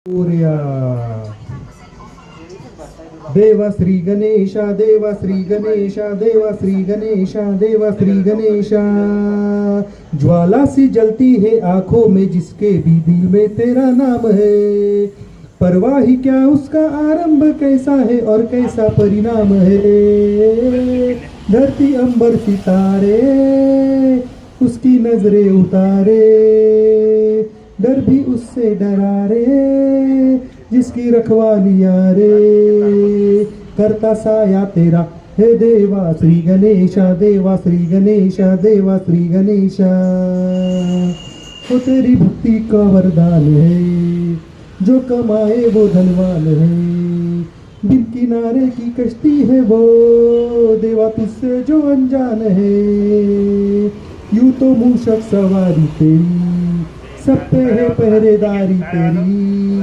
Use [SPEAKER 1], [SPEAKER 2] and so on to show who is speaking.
[SPEAKER 1] मोरया. देवा श्री गणेशा, देवा श्री गणेशा, देवा श्री गणेशा, देवा श्री गणेशा. ज्वाला सी जलती है आंखों में जिसके भी दिल में तेरा नाम है. परवाह ही क्या उसका आरंभ कैसा है और कैसा परिणाम है. धरती अंबर सितारे उसकी नजरें उतारे. डर भी उससे डरा रे जिसकी रखवालिया रे. करता साया तेरा हे देवा श्री गणेशा, देवा श्री गणेशा, देवा श्री गणेशा. वो तेरी भक्ति का वरदान है, जो कमाए वो धनवान है. बिन किनारे की कश्ती है वो देवा तुझसे जो अनजान है. यूं तो मूषक सवारी तेरी, सब पे है पहरेदारी तेरी.